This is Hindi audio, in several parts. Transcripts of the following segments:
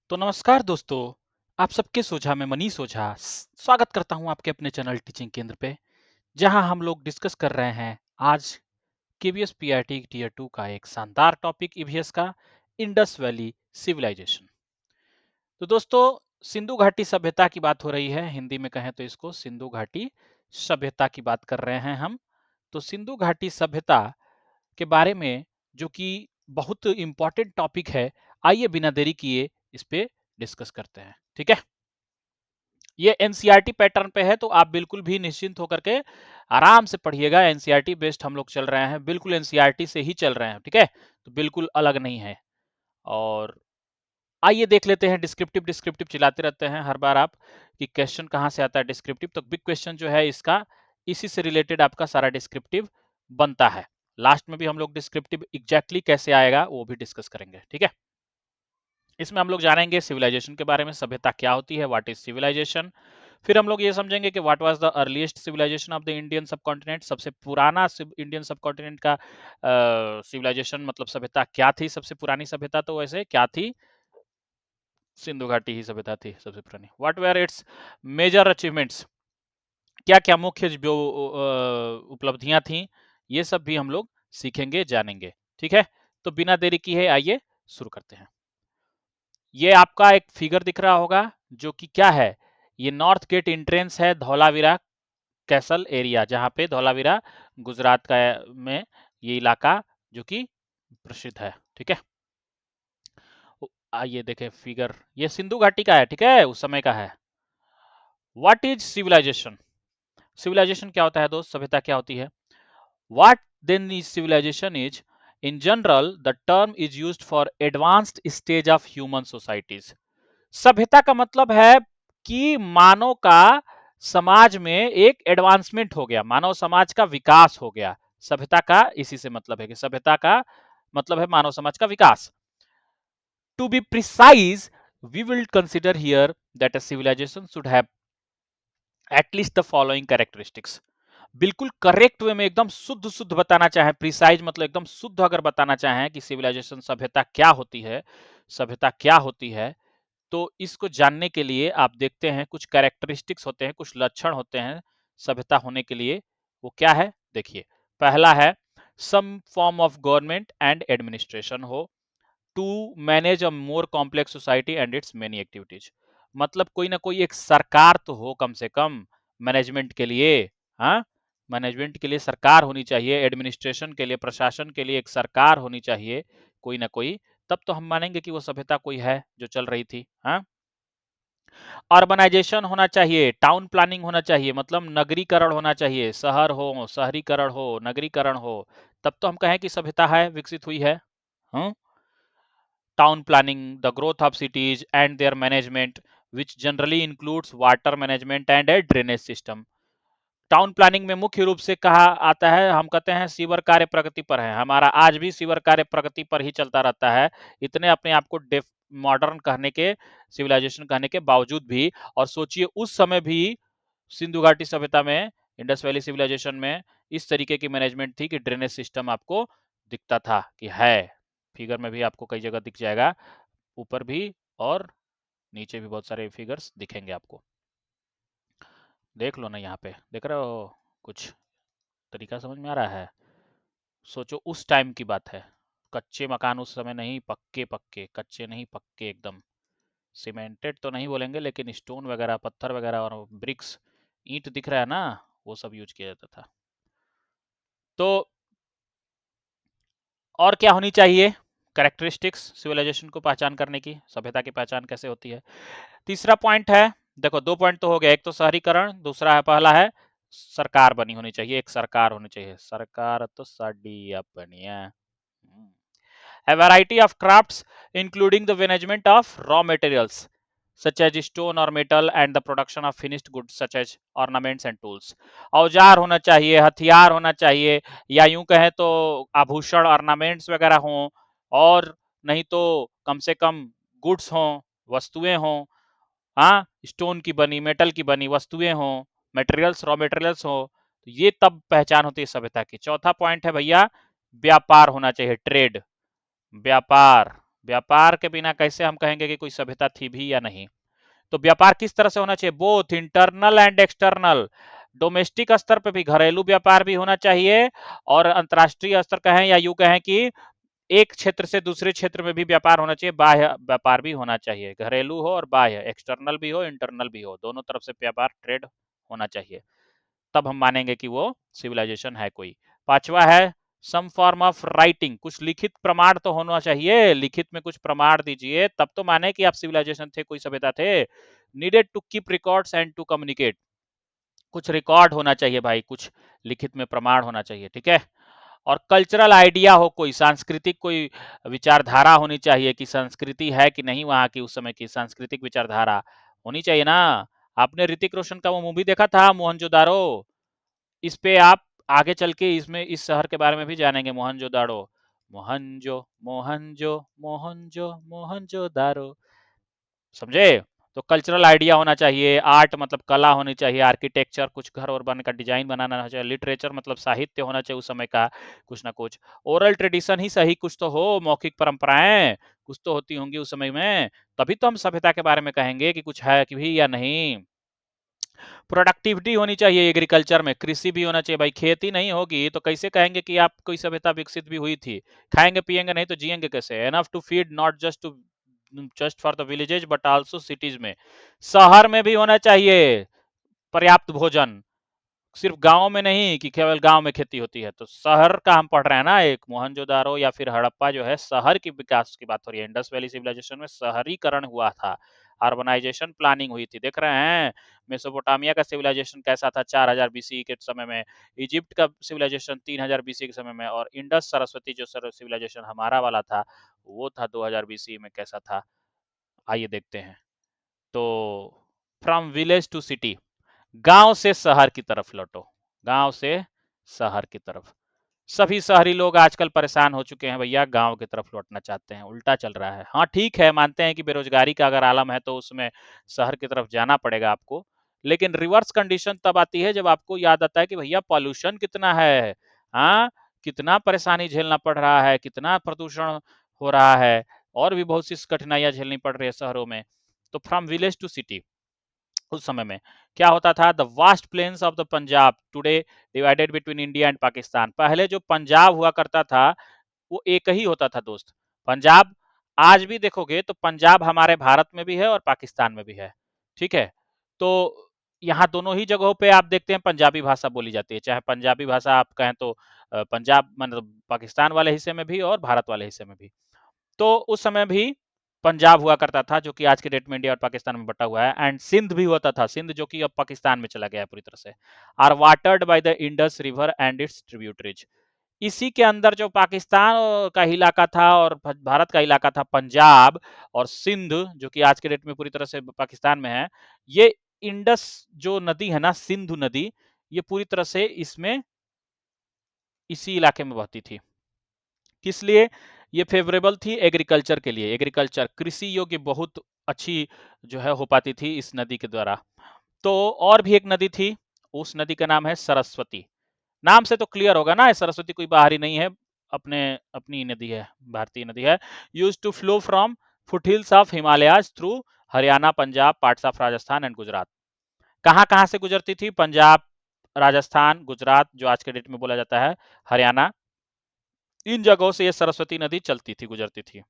तो नमस्कार दोस्तों, आप सबके सोझा में मनीष ओझा स्वागत करता हूं आपके अपने चैनल टीचिंग केंद्र पे, जहां हम लोग डिस्कस कर रहे हैं आज केवीएस पीआईटी टीयर 2 का एक शानदार टॉपिक ईवीएस का इंडस वैली सिविलाइजेशन। तो दोस्तों, सिंधु घाटी सभ्यता की बात हो रही है, हिंदी में कहें तो इसको सिंधु घाटी सभ्यता की बात कर रहे हैं हम। तो सिंधु घाटी सभ्यता के बारे में जो कि बहुत इंपॉर्टेंट टॉपिक है, आइए बिना देरी किए इस पे डिस्कस करते हैं। ठीक है, ये एनसीईआरटी पैटर्न पे है, तो आप बिल्कुल भी निश्चिंत होकर के आराम से पढ़िएगा। एनसीईआरटी बेस्ड हम लोग चल रहे हैं, बिल्कुल एनसीईआरटी से ही चल रहे हैं। ठीक है, तो बिल्कुल अलग नहीं है। और आइए देख लेते हैं, डिस्क्रिप्टिव डिस्क्रिप्टिव चिल्लाते रहते हैं हर बार आप कि क्वेश्चन कहाँ से आता है डिस्क्रिप्टिव। तो बिग क्वेश्चन जो है इसका इसी से रिलेटेड आपका सारा डिस्क्रिप्टिव बनता है। लास्ट में भी हम लोग डिस्क्रिप्टिव एग्जैक्टली कैसे आएगा वो भी डिस्कस करेंगे। ठीक है, इसमें हम लोग जानेंगे सिविलाइजेशन के बारे में, सभ्यता क्या होती है, व्हाट इज सिविलाइजेशन। फिर हम लोग ये समझेंगे कि what was the earliest civilisation of the Indian subcontinent, सबसे पुराना इंडियन सबकॉन्टिनेंट का सिविलाइजेशन मतलब सभ्यता क्या थी, सबसे पुरानी सभ्यता तो वैसे क्या थी, सिंधु घाटी ही सभ्यता थी सबसे पुरानी। What were its major achievements, क्या क्या मुख्य जो उपलब्धियां थी, ये सब भी हम लोग सीखेंगे जानेंगे। ठीक है, तो बिना देरी की है आइए शुरू करते हैं। ये आपका एक फिगर दिख रहा होगा जो कि क्या है, ये नॉर्थ गेट एंट्रेंस है धौलावीरा कैसल एरिया, जहां पे धौलावीरा गुजरात का में ये इलाका जो कि प्रसिद्ध है। ठीक है, आइए देखें फिगर, ये सिंधु घाटी का है। ठीक है, उस समय का है। व्हाट इज सिविलाइजेशन, सिविलाइजेशन क्या होता है दोस्त, सभ्यता क्या होती है। What then is civilisation is, in general the term is used for advanced stage of human societies. सभ्यता का मतलब है कि मानव का समाज में एक एडवांसमेंट हो गया, मानव समाज का विकास हो गया। सभ्यता का इसी से मतलब है कि सभ्यता का मतलब है मानव समाज का विकास। To be precise, we will consider here that a civilisation should have at least the following characteristics. बिल्कुल करेक्ट वे में एकदम शुद्ध शुद्ध बताना चाहें, प्रिसाइज मतलब एकदम शुद्ध अगर बताना चाहें कि सिविलाइजेशन सभ्यता क्या होती है, सभ्यता क्या होती है, तो इसको जानने के लिए आप देखते हैं कुछ कैरेक्टरिस्टिक्स होते हैं, कुछ लक्षण होते हैं सभ्यता होने के लिए। वो क्या है देखिए, पहला है some form of government and administration हो to manage a more complex society and its many activities. मतलब कोई ना कोई एक सरकार तो हो कम से कम मैनेजमेंट के लिए। हाँ, मैनेजमेंट के लिए सरकार होनी चाहिए, एडमिनिस्ट्रेशन के लिए, प्रशासन के लिए एक सरकार होनी चाहिए कोई ना कोई, तब तो हम मानेंगे कि वो सभ्यता कोई है जो चल रही थी। हाँ, अर्बनाइजेशन होना चाहिए, टाउन प्लानिंग होना चाहिए, मतलब नगरीकरण होना चाहिए, शहर हो, शहरीकरण हो, नगरीकरण हो, तब तो हम कहें कि सभ्यता है, विकसित हुई है। हाँ, town planning, the growth of cities and their management, which generally includes water management and a drainage system. Town planning में मुख्य रूप से कहा आता है, हम कहते हैं सीवर कार्य प्रगति पर है, हमारा आज भी सीवर कार्य प्रगति पर ही चलता रहता है, इतने अपने आप को मॉडर्न कहने के, सिविलाइजेशन कहने के बावजूद भी। और सोचिए उस समय भी सिंधु घाटी सभ्यता में, इंडस वैली सिविलाइजेशन में इस तरीके की मैनेजमेंट थी कि ड्रेनेज सिस्टम आपको दिखता था कि है, फिगर में भी आपको कई जगह दिख जाएगा, ऊपर भी और नीचे भी बहुत सारे फिगर्स दिखेंगे आपको। देख लो ना, यहाँ पे देख रहे हो, कुछ तरीका समझ में आ रहा है। सोचो उस टाइम की बात है, कच्चे मकान उस समय नहीं, पक्के पक्के, कच्चे नहीं पक्के एकदम, सीमेंटेड तो नहीं बोलेंगे लेकिन स्टोन वगैरह, पत्थर वगैरह और ब्रिक्स, ईंट दिख रहा है ना, वो सब यूज किया जाता था। तो और क्या होनी चाहिए कैरेक्टरिस्टिक्स सिविलाइजेशन को पहचान करने की, सभ्यता की पहचान कैसे होती है। तीसरा पॉइंट है, देखो दो पॉइंट तो हो गया, एक तो शहरीकरण, दूसरा है, पहला है सरकार बनी होनी चाहिए, एक सरकार होनी चाहिए, सरकार तो साड़ी अपनी है। A variety of crafts including the management of raw materials such as stone or metal and the production of finished goods such as ornaments and tools. औजार होना चाहिए, हथियार होना चाहिए, या यूं कहें तो आभूषण, ऑर्नामेंट्स वगैरह हों, और नहीं तो कम से कम गुड्स हों, वस्तुएं हों। हाँ, स्टोन की बनी, मेटल की बनी वस्तुएं हों, मटेरियल्स, रॉ मटेरियल्स हो, तो ये तब पहचान होती है सभ्यता की। चौथा पॉइंट है भैया, व्यापार होना चाहिए, ट्रेड, व्यापार, व्यापार के बिना कैसे हम कहेंगे कि कोई सभ्यता थी भी या नहीं। तो व्यापार किस तरह से होना चाहिए, both internal and external. Domestic स्तर पे भी घरेलू व्यापार भी होना चाहिए, और अंतरराष्ट्रीय स्तर कहें या यूं कहें कि एक क्षेत्र से दूसरे क्षेत्र में भी व्यापार होना चाहिए, बाह्य व्यापार भी होना चाहिए, घरेलू हो और बाह्य, एक्सटर्नल भी हो इंटरनल भी हो, दोनों तरफ से व्यापार ट्रेड होना चाहिए, तब हम मानेंगे कि वो सिविलाइजेशन है कोई। पांचवा है सम फॉर्म ऑफ राइटिंग, कुछ लिखित प्रमाण तो होना चाहिए, लिखित में कुछ प्रमाण दीजिए तब तो माने कि आप सिविलाइजेशन थे, कोई सभ्यता थे। Needed to keep records and to communicate, कुछ रिकॉर्ड होना चाहिए भाई, कुछ लिखित में प्रमाण होना चाहिए, ठीक है। और कल्चरल आइडिया हो, कोई सांस्कृतिक कोई विचारधारा होनी चाहिए कि संस्कृति है कि नहीं वहां की, उस समय की सांस्कृतिक विचारधारा होनी चाहिए ना। आपने ऋतिक रोशन का वो मूवी देखा था मोहनजोदारो, इस पे आप आगे चल के इसमें इस शहर के बारे में भी जानेंगे, मोहनजोदाड़ो, मोहनजो मोहनजो मोहनजो मोहनजोदारो, समझे। तो कल्चरल आइडिया होना चाहिए, आर्ट मतलब कला होनी चाहिए, आर्किटेक्चर कुछ घर और बनने का डिजाइन बनाना होना चाहिए, लिटरेचर मतलब साहित्य होना चाहिए उस समय का कुछ ना कुछ, ओरल ट्रेडिशन ही सही कुछ तो हो, मौखिक परंपराएं कुछ तो होती होंगी उस समय में, तभी तो हम सभ्यता के बारे में कहेंगे कि कुछ है कि भी या नहीं। प्रोडक्टिविटी होनी चाहिए एग्रीकल्चर में, कृषि भी होना चाहिए भाई, खेती नहीं होगी तो कैसे कहेंगे कि आप कोई सभ्यता विकसित भी हुई थी। खाएंगे पिएंगे नहीं तो जिएंगे कैसे, enough to feed not just for the villages but also cities में, शहर में भी होना चाहिए पर्याप्त भोजन, सिर्फ गांव में नहीं कि केवल गांव में खेती होती है। तो शहर का हम पढ़ रहे हैं ना, एक मोहनजोदारो या फिर हड़प्पा जो है, शहर की विकास की बात हो रही है, इंडस वैली सिविलाइजेशन में शहरीकरण हुआ था, अर्बनाइजेशन प्लानिंग हुई थी, देख रहे हैं। मेसोपोटामिया का सिविलाइजेशन कैसा था 4000 बीसी के समय में, इजिप्ट का सिविलाइजेशन 3000 बीसी के समय में, और इंडस सरस्वती जो सिविलाइजेशन हमारा वाला था वो था 2000 बीसी में, कैसा था आइए देखते हैं। तो फ्रॉम विलेज टू सिटी, गांव से शहर की तरफ लौटो, गांव से शहर की तरफ। सभी शहरी लोग आजकल परेशान हो चुके हैं भैया, गांव की तरफ लौटना चाहते हैं, उल्टा चल रहा है। हाँ ठीक है, मानते हैं कि बेरोजगारी का अगर आलम है तो उसमें शहर की तरफ जाना पड़ेगा आपको, लेकिन रिवर्स कंडीशन तब आती है जब आपको याद आता है कि भैया पॉल्यूशन कितना है, हाँ कितना परेशानी झेलना पड़ रहा है, कितना प्रदूषण हो रहा है, और भी बहुत सी कठिनाइयां झेलनी पड़ रही है शहरों में। तो फ्रॉम विलेज टू सिटी, उस समय में क्या होता था, the vast plains of the Punjab today divided between India and Pakistan, पहले जो पंजाब हुआ करता था वो एक ही होता था दोस्त, पंजाब। आज भी देखोगे तो पंजाब हमारे भारत में भी है और पाकिस्तान में भी है, ठीक है। तो यहाँ दोनों ही जगहों पे आप देखते हैं पंजाबी भाषा बोली जाती है, चाहे पंजाबी भाषा आप कहें तो पंजाब मतलब पाकिस्तान वाले हिस्से में भी और भारत वाले हिस्से में भी। तो उस समय भी पंजाब हुआ करता था जो कि आज के डेट में इंडिया और पाकिस्तान में बटा हुआ है, एंड सिंध भी होता था, सिंध जो कि अब पाकिस्तान में चला गया है पूरी तरह से, are watered by the Indus river and its tributaries. इसी के अंदर जो पाकिस्तान का इलाका था और भारत का इलाका था पंजाब और सिंध जो कि आज के डेट में पूरी तरह से पाकिस्तान में है, ये इंडस जो नदी है ना, सिंधु नदी, ये पूरी तरह से इसमें इसी इलाके में बहती थी। किस लिए ये फेवरेबल थी, एग्रीकल्चर के लिए, एग्रीकल्चर कृषि योग्य बहुत अच्छी जो है हो पाती थी इस नदी के द्वारा। तो और भी एक नदी थी, उस नदी का नाम है सरस्वती, नाम से तो क्लियर होगा ना, सरस्वती कोई बाहरी नहीं है, अपने अपनी नदी है, भारतीय नदी है। Used to flow from foothills of Himalayas through Haryana Punjab parts of Rajasthan and Gujarat. कहाँ कहाँ से गुजरती थी, पंजाब राजस्थान गुजरात जो आज के डेट में बोला जाता है हरियाणा, इन जगहों से ये सरस्वती नदी चलती थी, गुजरती थी।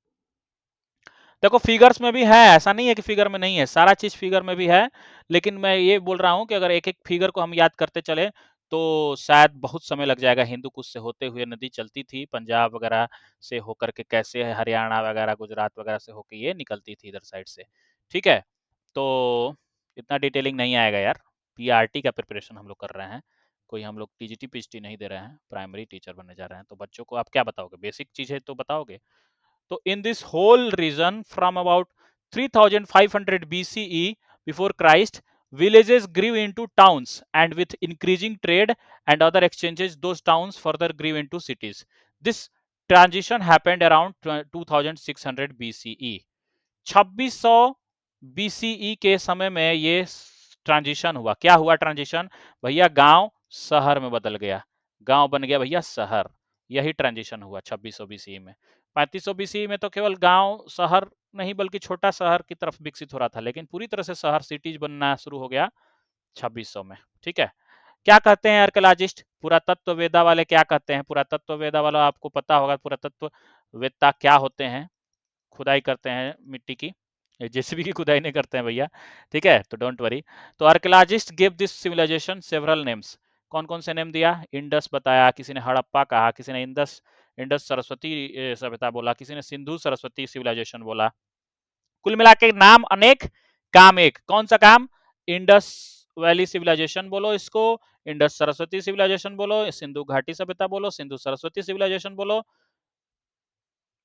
देखो फिगर्स में भी है, ऐसा नहीं है कि फिगर में नहीं है, सारा चीज फिगर में भी है, लेकिन मैं ये बोल रहा हूँ कि अगर एक एक फिगर को हम याद करते चले तो शायद बहुत समय लग जाएगा। हिंदू कुश से होते हुए नदी चलती थी पंजाब वगैरह से होकर के, कैसे हरियाणा वगैरह गुजरात वगैरह से होकर ये निकलती थी इधर साइड से, ठीक है। तो इतना डिटेलिंग नहीं आएगा यार, पीआरटी का प्रिपरेशन हम लोग कर रहे हैं, कोई हम लोग टीजीटी पीएचडी नहीं दे रहे हैं, प्राइमरी टीचर बनने जा रहे हैं, तो बच्चों को आप क्या बताओगे, बेसिक चीजें तो बताओगे। तो in this whole region from about 3500 BCE before Christ, villages grew into towns, and with increasing trade and other exchanges, those towns further grew into cities. This transition happened around 2600 BCE. 2600 BCE के समय में ये ट्रांजिशन हुआ। क्या हुआ ट्रांजिशन भैया, गांव शहर में बदल गया, गांव बन गया भैया शहर। यही ट्रांजिशन हुआ 2600 बीसी में। 3500 बीसी में तो केवल गांव शहर नहीं बल्कि छोटा शहर की तरफ विकसित हो रहा था, लेकिन पूरी तरह से शहर सिटीज बनना शुरू हो गया 2600 में। ठीक है, क्या कहते हैं आर्कियोलॉजिस्ट, पुरातत्व वेदा वाले क्या कहते हैं? पुरातत्व वेदा वाला आपको पता होगा, पुरातत्व वेत्ता क्या होते हैं? खुदाई करते हैं मिट्टी की, जेसीबी की खुदाई नहीं करते हैं भैया। ठीक है, तो डोंट वरी। तो archaeologist give this civilisation several names. कौन कौन से नेम दिया? इंडस बताया, किसी ने हड़प्पा कहा, किसी ने इंडस इंडस सरस्वती सभ्यता बोला, किसी ने सिंधु सरस्वती सिविलाइजेशन बोला। कुल मिला के नाम अनेक, काम एक। कौन सा काम? इंडस वैली सिविलाइजेशन बोलो इसको, इंडस सरस्वती सिविलाइजेशन बोलो, सिंधु घाटी सभ्यता बोलो, सिंधु सरस्वती सिविलाइजेशन बोलो,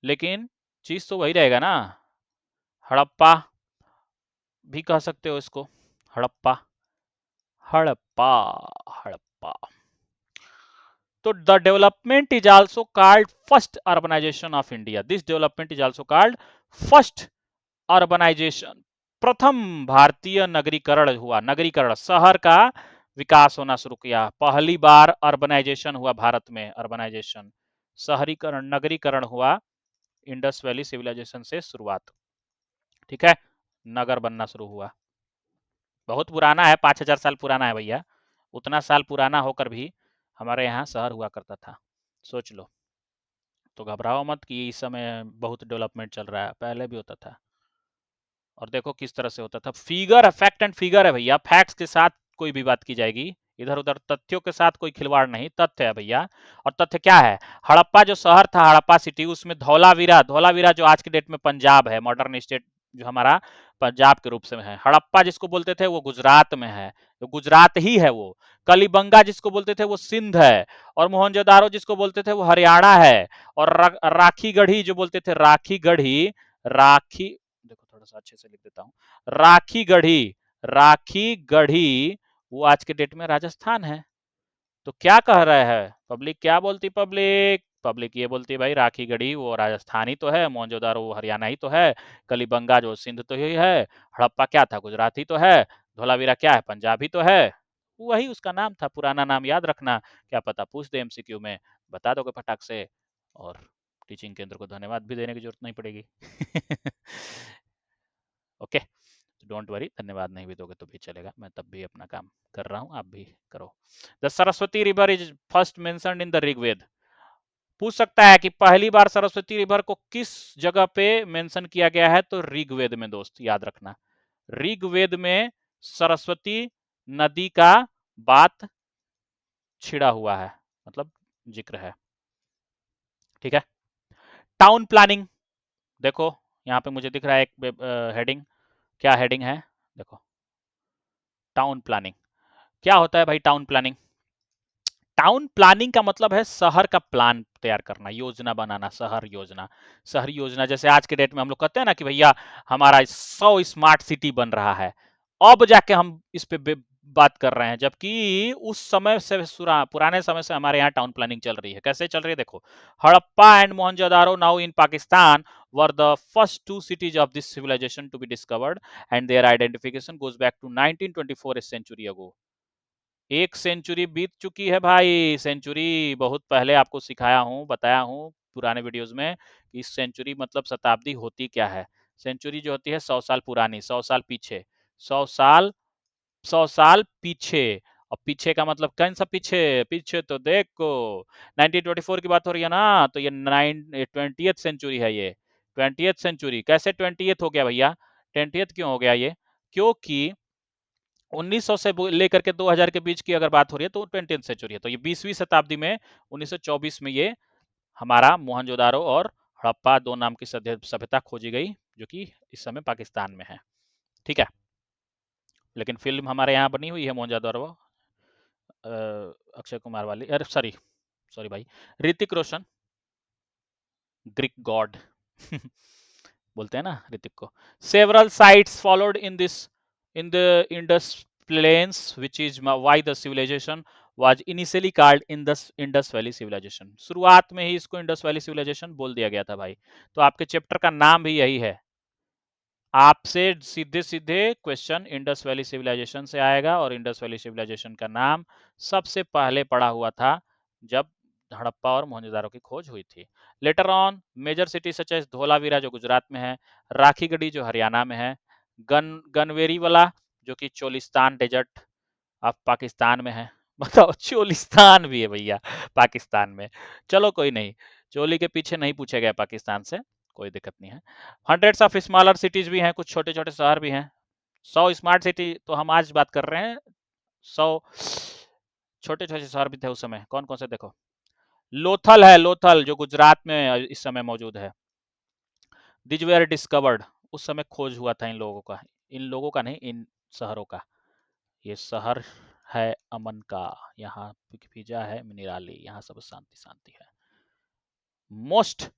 लेकिन चीज तो वही रहेगा ना। हड़प्पा भी कह सकते हो इसको, हड़प्पा, हड़प्पा, हड़प्पा। तो the development is also called first urbanisation of India. This development is also called first urbanisation. प्रथम भारतीय नगरीकरण हुआ, नगरीकरण शहर का विकास होना शुरू किया। पहली बार अर्बनाइजेशन हुआ भारत में, अर्बनाइजेशन शहरीकरण, नगरीकरण हुआ इंडस वैली सिविलाइजेशन से शुरुआत। ठीक है, नगर बनना शुरू हुआ। बहुत पुराना है, 5000 साल पुराना है भैया। उतना साल पुराना होकर भी हमारे यहाँ शहर हुआ करता था, सोच लो। तो घबराओ मत कि इस समय बहुत डेवलपमेंट चल रहा है, पहले भी होता था। और देखो किस तरह से होता था। फिगर, फैक्ट एंड फिगर है भैया, फैक्ट्स के साथ कोई भी बात की जाएगी, इधर उधर तथ्यों के साथ कोई खिलवाड़ नहीं, तथ्य है भैया। और तथ्य क्या है? हड़प्पा जो शहर था, हड़प्पा सिटी, उसमें धौलावीरा, धौलावीरा जो आज की डेट में पंजाब है, मॉडर्न स्टेट जो हमारा पंजाब के रूप से है। हड़प्पा जिसको बोलते थे वो गुजरात में है, तो गुजरात ही है वो। कलीबंगा जिसको बोलते थे वो सिंध है, और मोहनजोदारो जिसको बोलते थे वो हरियाणा है। और राखी गढ़ी जो बोलते थे, राखी गढ़ी, राखी, देखो थोड़ा सा अच्छे से लिख देता हूँ, राखी गढ़ी, राखी गढ़ी वो आज के डेट में राजस्थान है। तो क्या कह रहे हैं पब्लिक, क्या बोलती पब्लिक? पब्लिक ये बोलती है भाई राखी गढ़ी वो राजस्थान ही तो है, मोहनजोदारो वो हरियाणा ही तो है, कलीबंगा जो सिंध तो ही है, हड़प्पा क्या था? गुजरात ही तो है, धोलावीरा क्या है? पंजाब ही तो है। वही उसका नाम था, पुराना नाम याद रखना, क्या पता पूछ दे एमसीक्यू में, बता दोगे फटाक से, और टीचिंग केंद्र को धन्यवाद भी देने की जरूरत नहीं पड़ेगी। ओके, डोंट वरी, धन्यवाद नहीं भी दोगे तो भी चलेगा, मैं तब भी अपना काम कर रहा हूँ, आप भी करो। The Saraswati river is first mentioned in the Rigveda. पूछ सकता है कि पहली बार सरस्वती रिवर को किस जगह पे मेंशन किया गया है? तो ऋग्वेद में दोस्त, याद रखना, ऋग्वेद में सरस्वती नदी का बात छिड़ा हुआ है, मतलब जिक्र है। ठीक है, टाउन प्लानिंग, देखो यहाँ पे मुझे दिख रहा है एक हेडिंग, क्या हेडिंग है? देखो, टाउन प्लानिंग। क्या होता है भाई टाउन प्लानिंग? टाउन प्लानिंग का मतलब है शहर का प्लान तैयार करना, योजना बनाना, शहर योजना। शहरी योजना, जैसे आज के डेट में हम लोग कहते हैं ना कि भैया हमारा 100 स्मार्ट सिटी बन रहा है, अब जाके हम इस पे बात कर रहे हैं, जबकि उस समय से पुराने समय से हमारे यहाँ टाउन प्लानिंग चल रही है। कैसे चल रही है देखो, Harappa and Mohenjodaro now in Pakistan were the first two cities of this civilisation to be discovered and their identification goes back to 1924, a century ago. एक सेंचुरी बीत चुकी है भाई, सेंचुरी बहुत पहले आपको सिखाया हूँ, बताया हूँ पुराने वीडियोस में कि इस सेंचुरी मतलब शताब्दी होती क्या है। सेंचुरी जो होती है 100 साल पुरानी, 100 साल पीछे, 100 साल, 100 साल पीछे। और पीछे का मतलब कौन सा पीछे? पीछे तो देखो 1924 की बात हो रही है ना, तो ये 20th सेंचुरी है ये, 20th सेंचुरी। कैसे 20th हो गया भैया? 20th क्यों हो गया ये? क्योंकि 1900 से लेकर के 2000 के बीच की अगर बात हो रही है तो 20th सेंचुरी है, तो ये 20वीं शताब्दी में 1924 में ये हमारा मोहनजोदारो और हड़प्पा दो नाम की सभ्यता खोजी गई, जो कि इस समय पाकिस्तान में है। ठीक है, लेकिन फिल्म हमारे यहाँ बनी हुई है मोहनजोदारो, अक्षय कुमार वाली, अरे सॉरी सॉरी भाई, ऋतिक रोशन, ग्रीक गॉड बोलते हैं ना ऋतिक को। Several sites followed in this, in the Indus plains which is why the civilisation was initially called Indus valley civilisation. शुरुआत में ही इसको इंडस वैली सिविलाइजेशन बोल दिया गया था भाई। तो आपके चैप्टर का नाम भी यही है, आपसे सीधे सीधे क्वेश्चन इंडस वैली सिविलाइजेशन से आएगा, और इंडस वैली सिविलाइजेशन का नाम सबसे पहले पढ़ा हुआ था जब हड़प्पा और मोहनजोदारो की खोज हुई थी। Later on major city such as Dholavira जो गुजरात में है, राखीगढ़ी जो हरियाणा में है, गनवेरी वाला जो कि चोलिस्तान डेजर्ट अब पाकिस्तान में है। बताओ, चोलिस्तान भी है भैया पाकिस्तान में। चलो कोई नहीं, चोली के पीछे नहीं पूछे गए पाकिस्तान से, कोई दिक्कत नहीं है। हंड्रेड्स ऑफ स्मॉलर सिटीज भी हैं, कुछ छोटे छोटे शहर भी हैं। 100 स्मार्ट सिटी तो हम आज बात कर रहे हैं, 100 छोटे छोटे शहर भी थे उस समय। कौन कौन से देखो, लोथल है, लोथल जो गुजरात में इस समय मौजूद है। दिज वेयर डिस्कवर्ड, उस समय खोज हुआ था इन लोगों का, इन लोगों का नहीं, इन शहरों का। ये शहर है अमन का, यहाँ पिज्जा है मिनिराली, यहाँ सब शांति शांति है। Most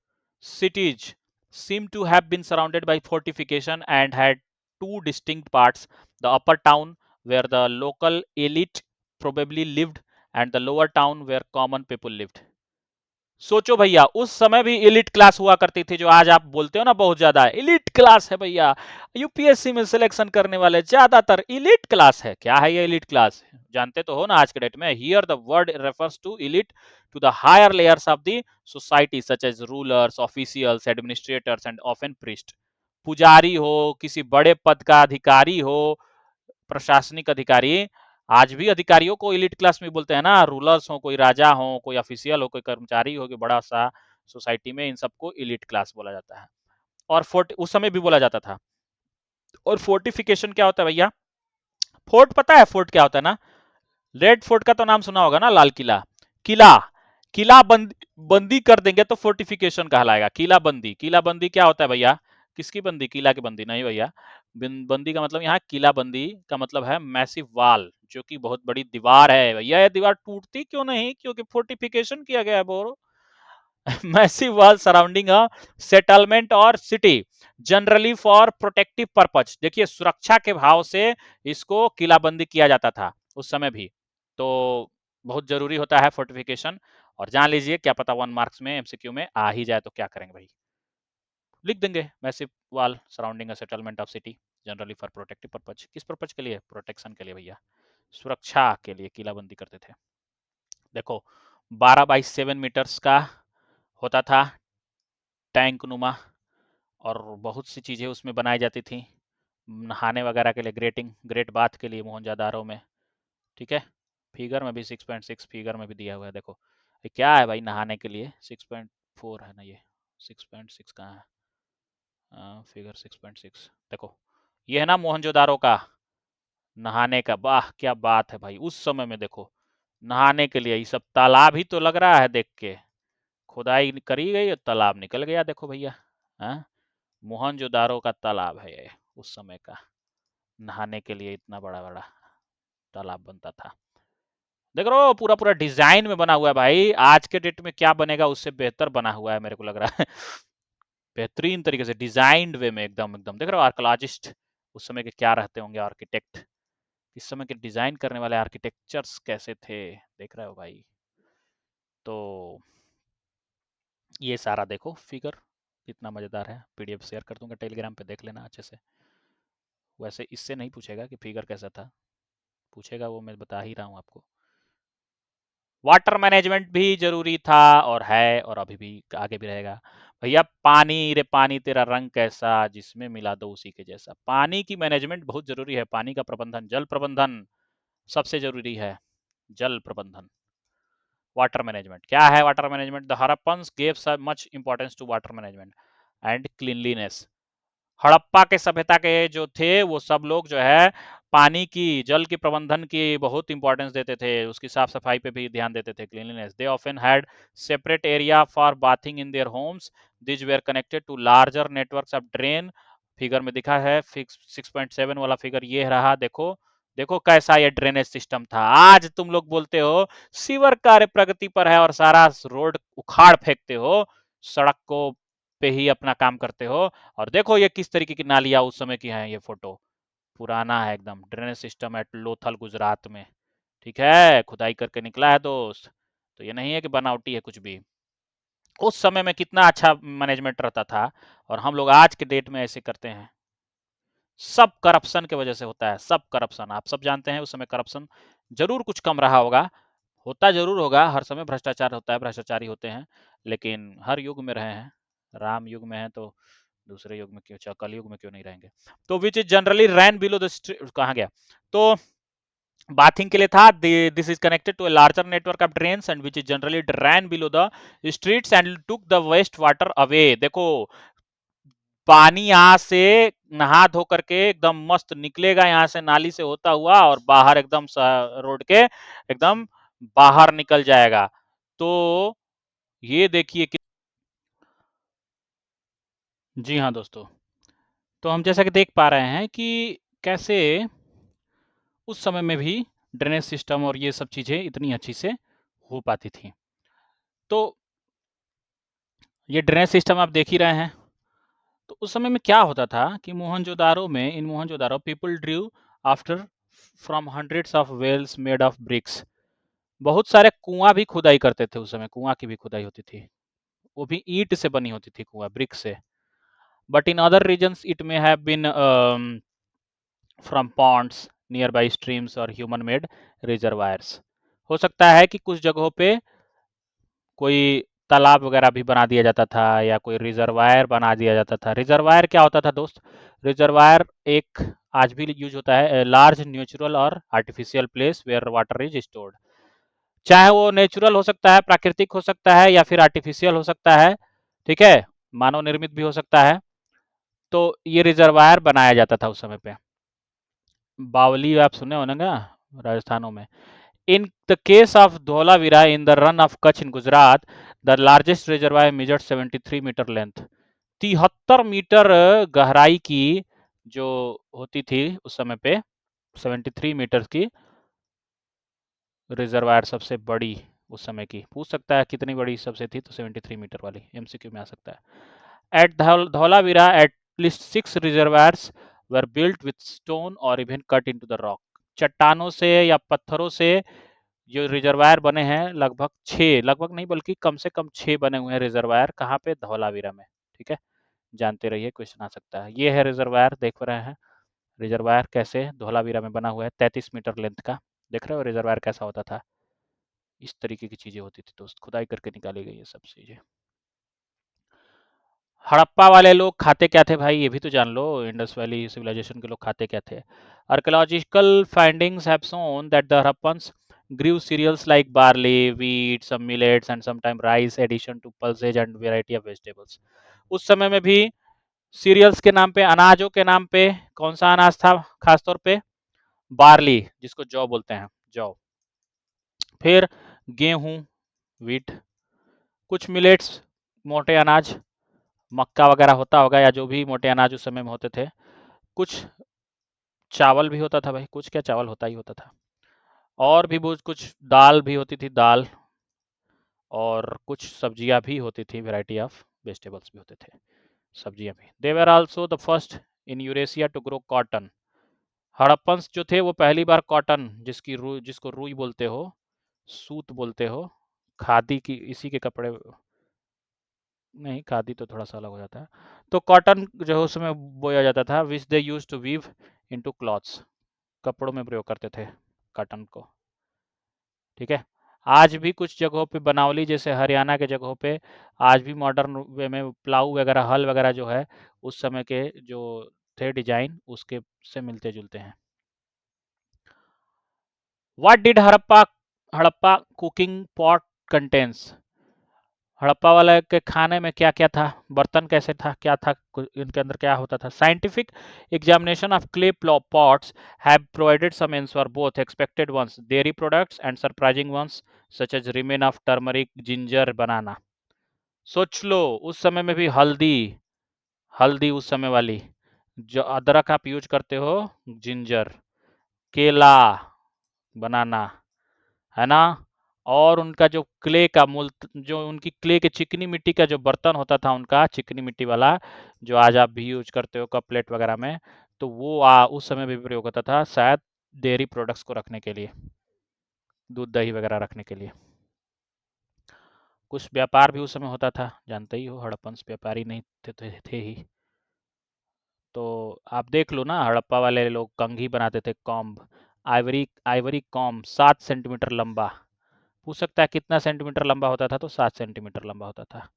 cities seem to have been surrounded by fortification and had two distinct parts: the upper town where the local elite probably lived and the lower town where common people lived. सोचो भैया, उस समय भी इलिट क्लास हुआ करती थी, जो आज आप बोलते हो ना बहुत ज्यादा इलिट क्लास है भैया, यूपीएससी में सिलेक्शन करने वाले ज्यादातर इलिट क्लास है। क्या है ये इलिट क्लास, जानते तो हो ना आज के डेट में। Here the word refers to elite to the higher layers of the society such as rulers, officials, administrators and often priest. पुजारी हो, किसी बड़े पद का अधिकारी हो, प्रशासनिक अधिकारी, आज भी अधिकारियों को इलिट क्लास में बोलते हैं ना। रूलर्स हो, कोई राजा हो, कोई ऑफिशियल हो, कोई कर्मचारी हो, कोई बड़ा सा सोसाइटी में, इन सबको इलिट क्लास बोला जाता है। और फोर्ट उस समय भी बोला जाता था। और फोर्टिफिकेशन क्या होता है भैया, फोर्ट पता है फोर्ट क्या होता है ना। रेड फोर्ट का तो नाम सुना होगा ना, लाल किला। किला, किला बंदी कर देंगे तो फोर्टिफिकेशन कहलाएगा। किला बंदी, किला बंदी क्या होता है भैया, किसकी बंदी, किला की बंदी नहीं भैया। बंदी का मतलब यहाँ किला बंदी का मतलब है मैसिव वॉल, जो कि बहुत बड़ी दीवार है भैया। ये दीवार टूटती क्यों नहीं, क्योंकि फोर्टिफिकेशन किया गया है बोरो। Massive wall surrounding a settlement और city generally for protective purpose. देखिए, सुरक्षा के भाव से इसको किलाबंदी किया जाता था उस समय भी, तो बहुत जरूरी होता है फोर्टिफिकेशन। और जान लीजिए, क्या पता 1 मार्क्स में एमसीक्यू में आ ही जाए, तो क्या करेंगे भाई, लिख देंगे massive wall surrounding a settlement of city generally for protective purpose. किस पर्पज के लिए, प्रोटेक्शन के लिए भैया, सुरक्षा के लिए किलाबंदी करते थे। देखो, 12 बाई 7 मीटर्स का होता था टैंक नुमा, और बहुत सी चीज़ें उसमें बनाई जाती थी नहाने वगैरह के लिए, ग्रेट बाथ के लिए मोहनजादारो में। ठीक है, फिगर में भी 6.6 फिगर में भी दिया हुआ है। देखो ये क्या है भाई, नहाने के लिए 6.4 है ना, ये 6.6 कहाँ है, फिगर 6.6। देखो ये है ना मोहनजोदारो का नहाने का। वाह क्या बात है भाई, उस समय में देखो नहाने के लिए ये सब तालाब ही तो लग रहा है देख के, खुदाई करी गई और तालाब निकल गया। देखो भैया, हाँ, मोहनजोदारो का तालाब है ये उस समय का, नहाने के लिए इतना बड़ा बड़ा तालाब बनता था। देख रहे हो, पूरा पूरा डिजाइन में बना हुआ है भाई। आज के डेट में क्या बनेगा उससे बेहतर बना हुआ है मेरे को लग रहा है। बेहतरीन तरीके से डिजाइंड वे में, एकदम एकदम। देख रहे हो आर्कोलॉजिस्ट उस समय के क्या रहते होंगे, आर्किटेक्ट, इस समय के डिजाइन करने वाले आर्किटेक्चर्स कैसे थे, देख रहे हो भाई। तो ये सारा देखो फिगर इतना मजेदार है, पीडीएफ शेयर कर दूंगा टेलीग्राम पे, देख लेना अच्छे से। वैसे इससे नहीं पूछेगा कि फिगर कैसा था, पूछेगा वो मैं बता ही रहा हूँ आपको। वाटर मैनेजमेंट भी जरूरी था और है, और अभी भी आगे भी रहेगा भैया। पानी रे पानी तेरा रंग कैसा, जिसमें मिला दो उसी के जैसा। पानी की मैनेजमेंट बहुत जरूरी है, पानी का प्रबंधन, जल प्रबंधन सबसे जरूरी है। जल प्रबंधन, वाटर मैनेजमेंट क्या है, water management, the Harappans gave much importance to water management and cleanliness. Harappa के सभ्यता के जो थे वो सब लोग जो है पानी की, जल की प्रबंधन की बहुत इंपॉर्टेंस देते थे, उसकी साफ सफाई पे भी ध्यान देते थे, cleanliness. They often had separate area for bathing in their homes, this were connected to larger networks of drain. Figure में दिखा है, 6.7 वाला फिगर ये रहा। देखो देखो कैसा ये ड्रेनेज सिस्टम था। आज तुम लोग बोलते हो सीवर कार्य प्रगति पर है और सारा रोड उखाड़ फेंकते हो, सड़क को पे ही अपना काम करते हो। और देखो ये किस तरीके की नालियां उस समय की हैं, ये फोटो पुराना है एकदम, drainage system eight Lothal Gujarat में। ठीक है, खुदाई करके निकला है दोस्त, तो ये नहीं है कि बनावटी है कुछ भी। उस समय में कितना अच्छा मैनेजमेंट रहता था, और हम लोग आज के डेट में ऐसे करते हैं। सब करप्शन की वजह से होता है, सब करप्शन, आप सब जानते हैं। उस समय करप्शन जरूर कुछ कम रहा होगा, होता जरूर होगा, हर समय भ्रष्टाचार होता है, भ्रष्टाचारी होते हैं, लेकिन हर युग में रहे हैं। राम युग में है तो दूसरे युग में क्यों, कल युग में क्यों नहीं रहेंगे। तो which is generally ran below the, कहाँ गया, तो बाथिंग के लिए था, this is connected to a larger network of drains and which is generally ran below the streets and took the waste water away. देखो, पानी यहाँ से नहा धो करके एकदम मस्त निकलेगा यहाँ से नाली से होता हुआ, और बाहर एकदम रोड के एकदम बाहर निकल जाएगा। तो ये देखिए कि, जी हाँ दोस्तों, तो हम जैसा कि देख पा रहे हैं कि कैसे उस समय में भी ड्रेनेज सिस्टम और ये सब चीजें इतनी अच्छी से हो पाती थी। तो ये ड्रेनेज सिस्टम आप देख ही रहे हैं। तो उस समय में क्या होता था कि मोहनजोदारो में, in Mohenjodaro people drew water from hundreds of wells made of bricks. बहुत सारे कुआं भी खुदाई करते थे उस समय, कुआं की भी खुदाई होती थी, वो भी ईंट से बनी होती थी कुआं, ब्रिक से। But in other regions it may have been from ponds near by streams और ह्यूमन मेड रिजर्वायर्स। हो सकता है कि कुछ जगहों पे कोई तालाब वगैरह भी बना दिया जाता था, या कोई रिजर्वायर बना दिया जाता था। रिजर्वायर क्या होता था दोस्त? रिजर्वायर एक आज भी यूज होता है, लार्ज नेचुरल और artificial place where water is stored. चाहे वो नेचुरल हो सकता है, प्राकृतिक हो सकता है, या फिर आर्टिफिशियल हो सकता है, ठीक है, मानव निर्मित भी हो सकता है। तो ये रिजर्वायर बनाया जाता था उस समय पे। बावली आप सुने होंगे ना राजस्थानों में। In the case of Dholavira in the run of Kutch in Gujarat, the largest reservoir measured 73 metre length. 73 metre गहराई की जो होती थी उस समय पे, 73 मीटर की रिजर्वायर सबसे बड़ी उस समय की। पूछ सकता है कितनी बड़ी सबसे थी, तो 73 मीटर वाली एमसीक्यू में आ सकता है। At Dholavira at least 6 reservoirs were built with stone और even cut into the rock. चट्टानों से या पत्थरों से जो रिजर्वायर बने हैं, लगभग 6, लगभग नहीं बल्कि कम से कम 6 बने हुए हैं रिजर्वायर। कहाँ पे? धौलावीरा में। ठीक है, जानते रहिए, क्वेश्चन आ सकता है। ये है रिजर्वायर, देख रहे हैं रिजर्वायर कैसे धौलावीरा में बना हुआ है, 33 मीटर लेंथ का। देख रहे हो रिजर्वायर कैसा होता था? इस तरीके की चीजें होती थी दोस्त, खुदाई करके निकाली गई ये सब चीजें। हड़प्पा वाले लोग खाते क्या थे भाई, ये भी तो जान लो। इंडस वैली सिविलाइजेशन के लोग खाते क्या थे? Archaeological findings have shown that the Harappans grew cereals like barley, wheat, some millets and sometimes rice addition to pulses and variety of vegetables। उस समय में भी सीरियल्स के नाम पे, अनाजों के नाम पे, कौन सा अनाज था खासतौर पे? बार्ली, जिसको जौ बोलते हैं, जौ। फिर गेहूं, वीट, कुछ मिलेट्स, मोटे अनाज, मक्का वगैरह होता होगा, या जो भी मोटे अनाज उस समय में होते थे। कुछ चावल भी होता था भाई, कुछ क्या, चावल होता ही होता था। और भी बहुत कुछ दाल भी होती थी, दाल, और कुछ सब्जियां भी होती थी, वैरायटी ऑफ वेजिटेबल्स भी होते थे, सब्जियां भी। They were also the first in Eurasia to grow cotton. Harappans जो थे वो पहली बार कॉटन, जिसको रुई बोलते हो, सूत बोलते हो, खादी की, इसी के कपड़े, नहीं खादी तो थोड़ा सा अलग हो जाता है। तो कॉटन जो है उसमें बोया जाता था, which they used to weave into clothes. कपड़ों में प्रयोग करते थे कॉटन को। ठीक है, आज भी कुछ जगहों पे बनावली जैसे हरियाणा के जगहों पे आज भी मॉडर्न वे में प्लाऊ वगैरह, हल वगैरह जो है उस समय के जो थे डिजाइन, उसके से मिलते जुलते हैं। What did Harappa cooking pot contains? Harappa वाले के खाने में क्या क्या था, बर्तन कैसे था, क्या था, इनके अंदर क्या होता था? Scientific examination of clay pots have provided some answer, both expected ones, dairy products and surprising ones such as remain of turmeric, ginger, banana. सोच लो उस समय में भी हल्दी, हल्दी उस समय वाली, जो अदरक आप यूज करते हो, जिंजर, केला, बनाना, है ना। और उनका जो क्ले का मूल, जो उनकी क्ले के चिकनी मिट्टी का जो बर्तन होता था उनका, चिकनी मिट्टी वाला, जो आज आप भी यूज करते हो कप प्लेट वगैरह में, तो वो उस समय भी प्रयोग होता था, शायद डेयरी प्रोडक्ट्स को रखने के लिए, दूध दही वगैरह रखने के लिए। कुछ व्यापार भी उस समय होता था, जानते ही हो, हड़प्पन व्यापारी नहीं थे ही। तो आप देख लो ना, हड़प्पा वाले लोग कंघी बनाते थे, comb, Ivory Ivory comb 7 centimetre लंबा, पूछ सकता है कितना सेंटीमीटर लंबा होता था, तो 7 सेंटीमीटर लंबा होता था।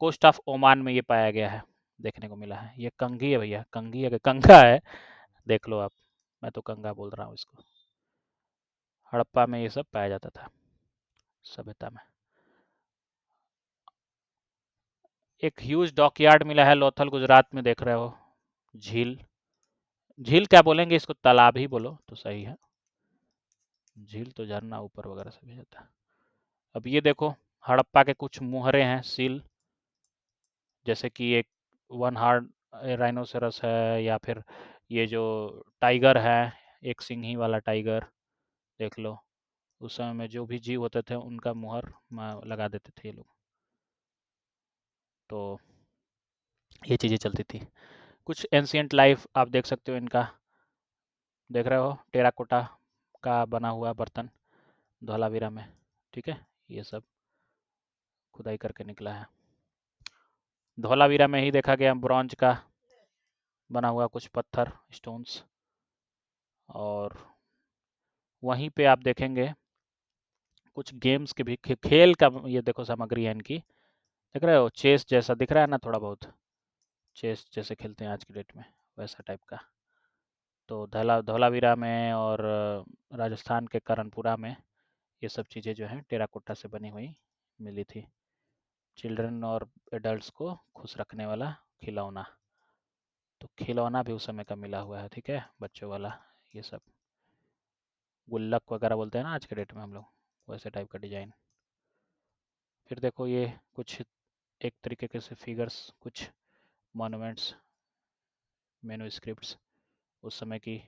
कोस्ट ऑफ ओमान में ये पाया गया है, देखने को मिला है। ये कंघी है भैया, कंघी है कि कंघा है, देख लो आप, मैं तो कंघा बोल रहा हूँ इसको। हड़प्पा में ये सब पाया जाता था, सभ्यता में। एक ह्यूज डॉकयार्ड मिला है लोथल गुजरात में, देख रहे हो। झील, झील क्या बोलेंगे इसको, तालाब ही बोलो तो सही है। झील तो झरना ऊपर वगैरह से भी जाता है। अब ये देखो, हड़प्पा के कुछ मुहरे हैं, सील, जैसे कि एक वन हार्ड राइनोसेरस है, या फिर ये जो टाइगर है, एक सिंही वाला टाइगर, देख लो। उस समय में जो भी जीव होते थे उनका मुहर लगा देते थे ये लोग, तो ये चीज़ें चलती थी। कुछ एंशियंट लाइफ आप देख सकते हो इनका, देख रहे हो, टेराकोटा का बना हुआ बर्तन धौलावीरा में, ठीक है। ये सब खुदाई करके निकला है। धौलावीरा में ही देखा गया ब्रॉन्ज का बना हुआ कुछ पत्थर, स्टोन्स। और वहीं पे आप देखेंगे कुछ गेम्स के भी, खेल का, ये देखो सामग्री है इनकी, देख रहे हो, चेस जैसा दिख रहा है ना, थोड़ा बहुत चेस जैसे खेलते हैं आज की डेट में, वैसा टाइप का। तो धौलावीरा में और राजस्थान के करणपुरा में ये सब चीज़ें जो हैं टेराकोटा से बनी हुई मिली थी। चिल्ड्रन और एडल्ट्स को खुश रखने वाला खिलौना, तो खिलौना भी उस समय का मिला हुआ है, ठीक है, बच्चों वाला। ये सब गुल्लक वगैरह बोलते हैं ना आज के डेट में हम लोग, वैसे टाइप का डिजाइन। फिर देखो ये कुछ एक तरीके के से फिगर्स, कुछ मॉन्यूमेंट्स, मैन्युस्क्रिप्ट्स, उस समय की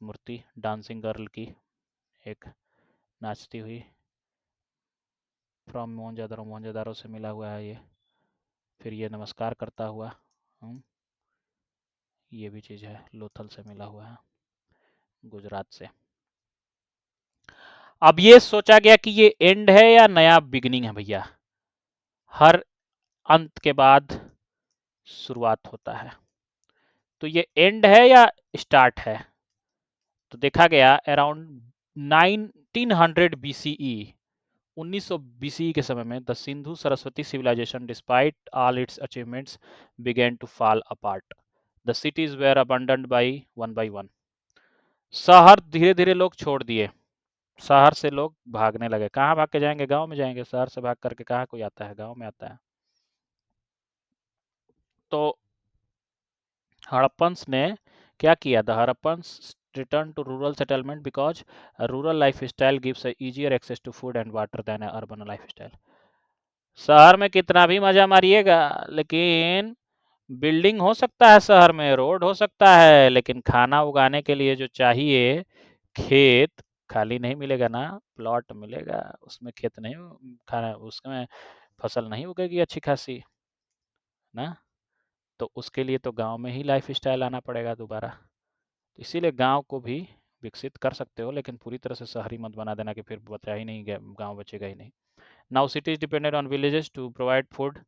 मूर्ति, डांसिंग गर्ल की, एक नाचती हुई, फ्रॉम मोहनजोदड़ो, मोहनजोदड़ो से मिला हुआ है ये। फिर ये नमस्कार करता हुआ, ये भी चीज़ है, लोथल से मिला हुआ है, गुजरात से। अब ये सोचा गया कि ये एंड है या नया बिगिनिंग है भैया। हर अंत के बाद शुरुआत होता है, तो ये एंड है या स्टार्ट है। तो देखा गया अराउंड 1900 बीसीई, 1900 बीसीई के समय में the Sindhu Saraswati civilisation despite all its achievements began to fall apart, the cities were abandoned by one. शहर धीरे धीरे लोग छोड़ दिए, शहर से लोग भागने लगे। कहाँ भाग के जाएंगे, गांव में जाएंगे, शहर से भाग करके कहाँ कोई आता है, गांव में आता है। तो हड़प्पन्स ने क्या किया, the Harappans return to rural settlement because rural life style gives easier access to food and water than urban life style. शहर में कितना भी मजा मारिएगा, लेकिन बिल्डिंग हो सकता है शहर में, रोड हो सकता है, लेकिन खाना उगाने के लिए जो चाहिए, खेत खाली नहीं मिलेगा ना, प्लॉट मिलेगा, उसमें खेत नहीं, खाना उसमें फसल नहीं उगेगी अच्छी खासी ना। तो उसके लिए तो गांव में ही लाइफ स्टाइल आना पड़ेगा दोबारा। तो इसीलिए गांव को भी विकसित कर सकते हो, लेकिन पूरी तरह से शहरी मत बना देना कि फिर बचा ही नहीं, गांव बचेगा ही नहीं। Now cities depended on villages to provide food,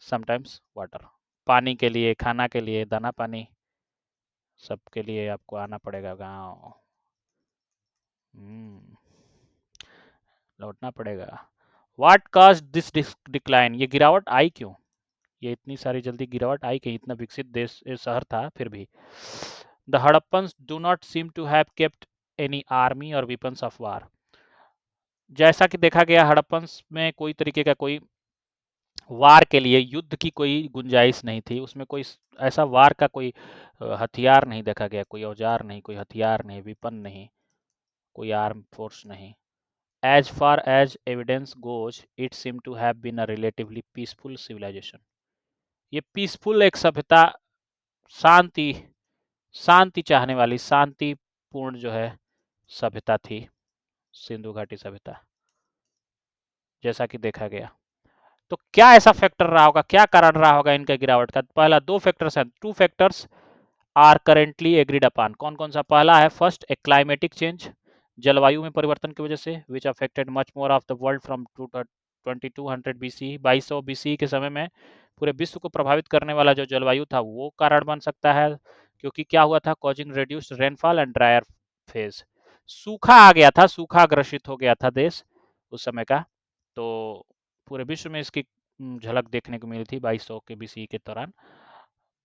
sometimes water, पानी के लिए, खाना के लिए, दाना पानी, सबके लिए आपको आना पड़ेगा गांव, लौटना पड़ेगा। व्हाट काज दिस डिक्लाइन, ये गिरावट आई क्यों, ये इतनी सारी जल्दी गिरावट आई कहीं, इतना विकसित देश शहर था फिर भी। The Harappans do not seem to have kept any army और वेपन्स ऑफ वार। जैसा कि देखा गया हड़प्पन्स में कोई तरीके का कोई वार के लिए, युद्ध की कोई गुंजाइश नहीं थी उसमें, कोई ऐसा वार का कोई हथियार नहीं देखा गया, कोई औजार नहीं, कोई हथियार नहीं, विपन नहीं, कोई आर्म फोर्स नहीं। As far as evidence goes it seem to have been a relatively peaceful civilization. ये पीसफुल एक सभ्यता, शांति, शांति चाहने वाली, शांतिपूर्ण जो है सभ्यता थी सिंधु घाटी सभ्यता, जैसा कि देखा गया। तो क्या ऐसा फैक्टर रहा होगा, क्या कारण रहा होगा इनका गिरावट का। पहला, दो फैक्टर्स हैं, two factors are currently agreed upon. कौन कौन सा, पहला है फर्स्ट, ए क्लाइमेटिक चेंज, जलवायु में परिवर्तन की वजह से, which affected much more of the world from 2200 BC, 2200 BC के समय में पूरे विश्व को प्रभावित करने वाला जो जलवायु था वो कारण बन सकता है। क्योंकि क्या हुआ था, causing reduced rainfall and dryer phase, सूखा आ गया था, सूखा ग्रसित हो गया था देश उस समय का। तो पूरे विश्व में इसकी झलक देखने को मिली थी 2200 के बीसी के दौरान।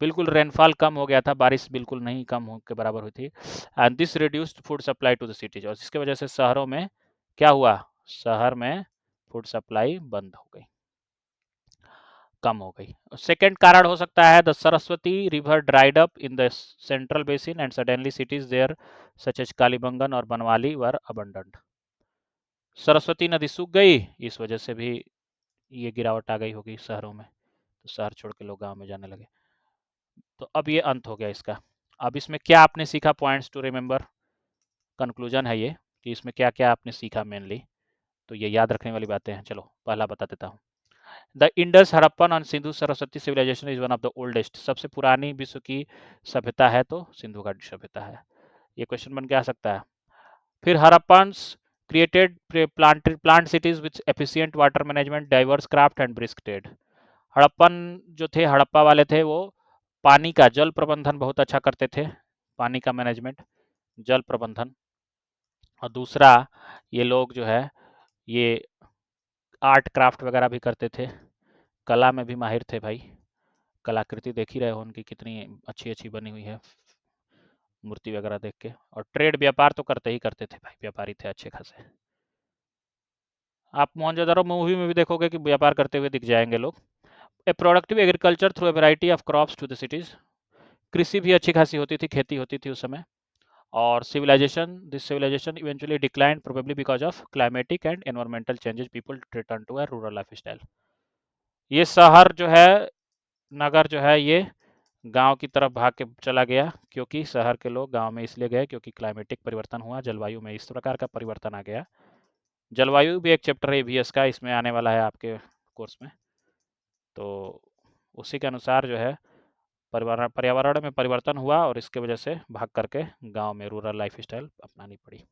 बिल्कुल रेनफॉल कम हो गया था, बारिश बिल्कुल नहीं कम हो के बराबर हुई थी। And this reduced food supply to the cities, और जिसकी वजह से शहरों में क्या हुआ, शहर में फूड सप्लाई बंद हो गई, कम हो गई। सेकेंड कारण हो सकता है the Saraswati river dried up in the central basin and suddenly cities there such as Kalibangan और बनवाली वर अबंडेंट। सरस्वती नदी सूख गई, इस वजह से भी ये गिरावट आ गई होगी शहरों में, तो शहर छोड़ के लोग गांव में जाने लगे। तो अब ये अंत हो गया इसका। अब इसमें क्या आपने सीखा, पॉइंट्स टू रिमेंबर, कंक्लूजन है ये कि इसमें क्या क्या आपने सीखा मेनली, तो ये याद रखने वाली बातें हैं। चलो पहला बता देता हूँ। द इंडस हड़प्पन और Sindhu Saraswati civilization is one of the oldest, सबसे पुरानी विश्व की सभ्यता है तो सिंधु घाटी सभ्यता है। ये क्वेश्चन बन के आ सकता है। फिर Harappans created plant cities with efficient water management, diverse craft and brisk trade. Harappan जो थे, हड़प्पा वाले थे, वो पानी का जल प्रबंधन बहुत अच्छा करते थे, पानी का मैनेजमेंट, जल प्रबंधन। और दूसरा, ये लोग जो है ये आर्ट क्राफ्ट वगैरह भी करते थे, कला में भी माहिर थे भाई। कलाकृति देख ही रहे हो उनकी कितनी अच्छी अच्छी बनी हुई है, मूर्ति वगैरह देख के। और ट्रेड, व्यापार तो करते ही करते थे भाई, व्यापारी थे अच्छे खासे। आप मोहनजोदड़ो मूवी में भी देखोगे कि व्यापार करते हुए दिख जाएंगे लोग। A productive agriculture through a variety of crops to the cities, कृषि भी अच्छी खासी होती थी, खेती होती थी उस समय। और civilization, this civilization eventually declined probably because of climatic and environmental changes, people return to a rural life style. ये शहर जो है, नगर जो है, ये गांव की तरफ भाग के चला गया, क्योंकि शहर के लोग गांव में इसलिए गए क्योंकि क्लाइमेटिक परिवर्तन हुआ, जलवायु में इस प्रकार का परिवर्तन आ गया। जलवायु भी एक चैप्टर है ईवीएस का, इसमें आने वाला है आपके कोर्स में। तो उसी के अनुसार जो है पर्यावरण में परिवर्तन हुआ और इसके वजह से भाग करके गांव में रूरल लाइफ स्टाइल अपनानी पड़ी।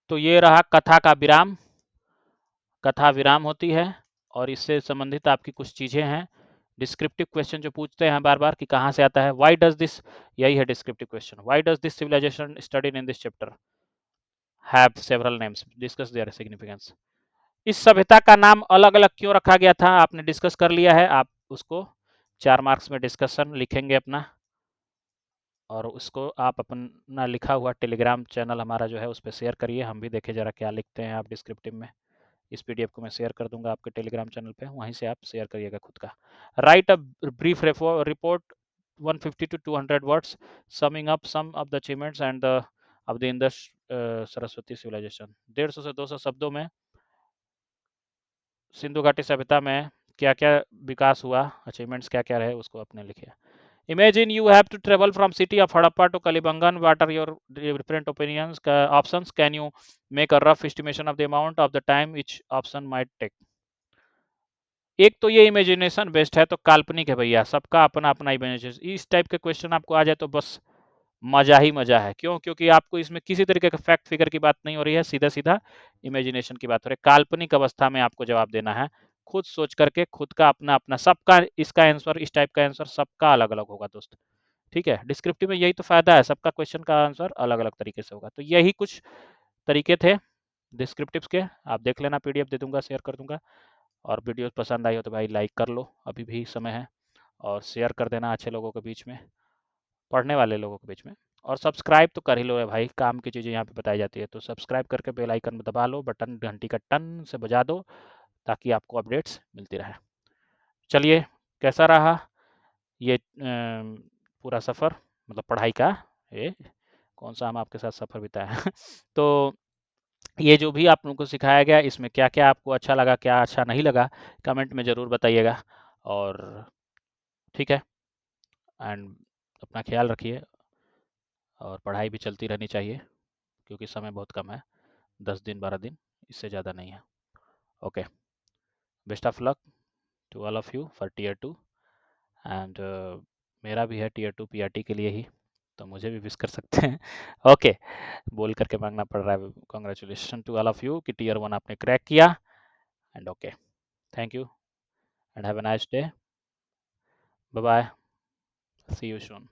तो ये रहा कथा का विराम। कथा विराम होती है और इससे संबंधित आपकी कुछ चीज़ें हैं। डिस्क्रिप्टिव क्वेश्चन जो पूछते हैं बार बार कि कहाँ से आता है, वाई डज दिस, यही है descriptive question. Why does this civilization studied in this chapter have several names, discuss their significance. इस सभ्यता का नाम अलग अलग क्यों रखा गया था, आपने डिस्कस कर लिया है, आप उसको 4 मार्क्स में डिस्कशन लिखेंगे अपना, और उसको आप अपना लिखा हुआ टेलीग्राम चैनल हमारा जो है उस पर शेयर करिए, हम भी देखें ज़रा क्या लिखते हैं आप डिस्क्रिप्टिव में। इस पीडीएफ को मैं शेयर कर दूंगा आपके टेलीग्राम चैनल पे, वहीं से आप शेयर करिएगा खुद का। Right a brief report 150 to 200 words summing up some of the achievements and the of the Indus Saraswati civilization. 150 से 200 शब्दों में सिंधु घाटी सभ्यता में क्या क्या विकास हुआ, अचीवमेंट्स क्या क्या रहे, उसको अपने लिखिए। Imagine you have to travel from city of Harappa to Kalibangan. What are your different opinions, options? Can you make a rough estimation of the amount of the time each option might take? एक तो ये इमेजिनेशन बेस्ड है, तो काल्पनिक है भैया, सबका अपना अपना इमेजिनेशन। इस टाइप के क्वेश्चन आपको आ जाए तो बस मजा ही मजा है। क्यों? क्योंकि आपको इसमें किसी तरीके का फैक्ट फिगर की बात नहीं हो रही है, सीधा सीधा इमेजिनेशन की बात हो रही है। काल्पनिक अवस्था में आपको जवाब देना है, खुद सोच करके, खुद का अपना अपना। सबका इसका आंसर, इस टाइप का आंसर सबका अलग अलग होगा दोस्त, ठीक है। डिस्क्रिप्टिव में यही तो फायदा है, सबका क्वेश्चन का आंसर अलग अलग तरीके से होगा। तो यही कुछ तरीके थे डिस्क्रिप्टिव्स के, आप देख लेना, पीडीएफ दे दूंगा, शेयर कर दूंगा। और वीडियो पसंद आई हो तो भाई लाइक कर लो, अभी भी समय है। और शेयर कर देना अच्छे लोगों के बीच में, पढ़ने वाले लोगों के बीच में। और सब्सक्राइब तो कर ही लो है भाई, काम की चीज़ें यहाँ पे बताई जाती है, तो सब्सक्राइब करके बेल आइकन में दबा लो, बटन घंटी का टन से बजा दो, ताकि आपको अपडेट्स मिलती रहे। चलिए, कैसा रहा ये पूरा सफ़र, मतलब पढ़ाई का, ये कौन सा हम आपके साथ सफ़र बिताया तो ये जो भी आप लोगों को सिखाया गया, इसमें क्या क्या आपको अच्छा लगा, क्या अच्छा नहीं लगा, कमेंट में ज़रूर बताइएगा। और ठीक है, एंड अपना ख्याल रखिए, और पढ़ाई भी चलती रहनी चाहिए, क्योंकि समय बहुत कम है, 10 दिन 12 दिन, इससे ज़्यादा नहीं है। Okay, best of luck to all of you for tier 2। And मेरा भी है टीयर 2 पीआरटी के लिए ही, तो मुझे भी विश कर सकते हैं ओके, बोल करके मांगना पड़ रहा है। Congratulation to all of you कि टीयर 1 आपने क्रैक किया। And okay, thank you and have a nice day, bye bye, see you soon.